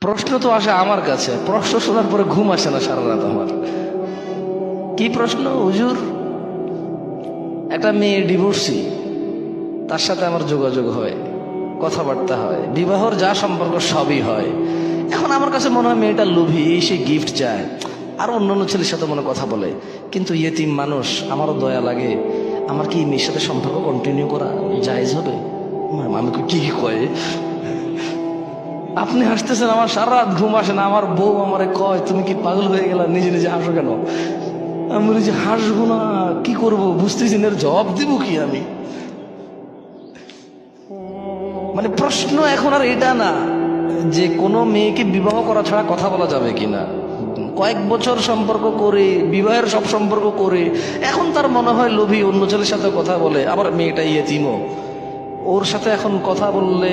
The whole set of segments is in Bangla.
প্রশ্ন তো আসে আমার কাছে, প্রশ্ন শোনার পরে ঘুম আসে না সারা রাত আমার। কি প্রশ্ন? হুজুর, একটা মেয়ে ডিভোর্সি, তার সাথে আমার যোগাযোগ হয়, কথাবার্তা হয়, বিবাহর যা সম্পর্ক সবই হয়। এখন আমার কাছে মনে হয় মেয়েটা লোভী, সে গিফট চায়, আর অন্যান্য ছেলের সাথে মনে কথা বলে, কিন্তু ইয়েতিম মানুষ, আমারও দয়া লাগে। আমার কি মেয়ের সাথে সম্পর্ক কন্টিনিউ করা জায়েজ হবে? আমি কি কয়, আপনি হাসতেছেন, আমার সারা রাত ঘুম আসে না। আমার বউ আমারে কয়, তুমি কি পাগল হয়ে গেলা, নিজে নিজে হাসো কেন? আমি বলি যে হাসবো না, কি করবো বুঝতেছি না, এর জবাব দিব কি আমি? মানে প্রশ্ন এখন আর এটা না যে কোনো মেয়েকে বিবাহ করা ছাড়া কথা বলা যাবে কিনা। কয়েক বছর সম্পর্ক করে, বিবাহের সব সম্পর্ক করে, এখন তার মনে হয় লোভী, অন্য ছেলের সাথে কথা বলে, আবার মেয়েটা ইয়েতিমও, ওর সাথে এখন কথা বললে,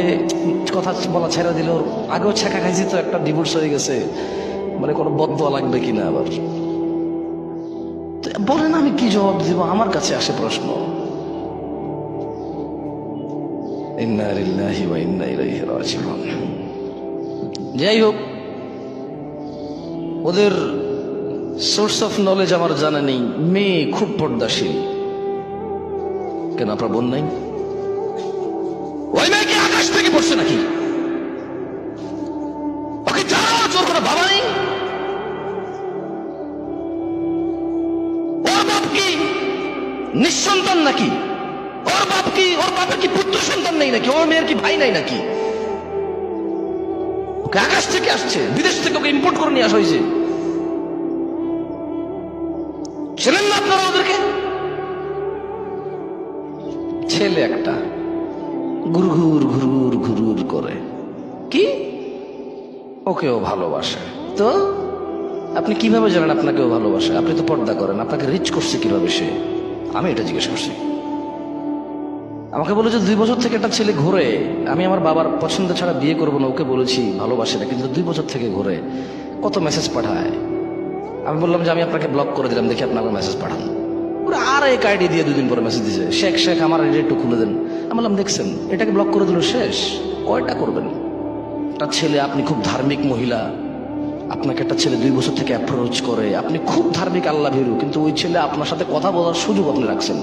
কথা বলা ছেড়ে দিলে, ওর আগেও ছেঁকা খাইছি তো, একটা ডিভোর্স হয়ে গেছে, মানে কোনো বদদোয়া লাগবে কিনা আবার। বলেন আমি কি জবাব দিব? আমার কাছে আসে প্রশ্ন। ইন্না লিল্লাহি ওয়া ইন্না ইলাইহি রাজিউন। যাই হোক, ওদের সোর্স অফ নলেজ আমার জানা নেই। মেয়ে খুব পর্দাশীল। কেন আপনার বোন নাই? ওই মেয়ে কি আকাশ থেকে পড়ছে নাকি? ওকে জানার জোর করে বাবা নেই? ওর বাপ কি নিঃসন্তান নাকি? ওর বাপের কি পুত্র সন্তান নেই নাকি? ওর মেয়ের কি ভাই নাই নাকি? ওকে আকাশ থেকে আসছে, বিদেশ থেকে ওকে ইম্পোর্ট করে নিয়ে আসা হয়েছে। ছিলেন না আপনারা ওদেরকে? ছেলে একটা ঘুরঘুর ঘুরঘুর ঘুরঘুর করে, কি ওকেও ভালোবাসে। তো আপনি কিভাবে জানেন আপনাকেও ভালোবাসে? আপনি তো পর্দা করেন, আপনাকে রিচ করছে কিভাবে সে? আমি এটা জিজ্ঞেস করছি। আমাকে বলে যে 2 বছর থেকে একটা ছেলে ঘুরে, আমি আমার বাবার পছন্দ ছাড়া বিয়ে করবো না, ওকে বলেছি ভালোবাসে না, কিন্তু 2 বছর থেকে ঘুরে, কত মেসেজ পাঠায়। আমি বললাম যে আমি আপনাকে ব্লক করে দিলাম, দেখি আপনাকে মেসেজ পাঠান। ওরা আর এক আইডি দিয়ে 2 দিন পরে মেসেজ দিয়েছে, শেখ আমার আইডি একটু খুলে দেন। আমি বললাম দেখছেন, এটাকে ব্লক করে দিল, শেষ। কয়টা করবেন? একটা ছেলে, আপনি খুব ধার্মিক মহিলা, আপনাকে একটা ছেলে 2 বছর থেকে অ্যাপ্রোচ করে, আপনি খুব ধার্মিক, আল্লাহ ভীরু, কিন্তু ওই ছেলে আপনার সাথে কথা বলার সুযোগ আপনি রাখছেন।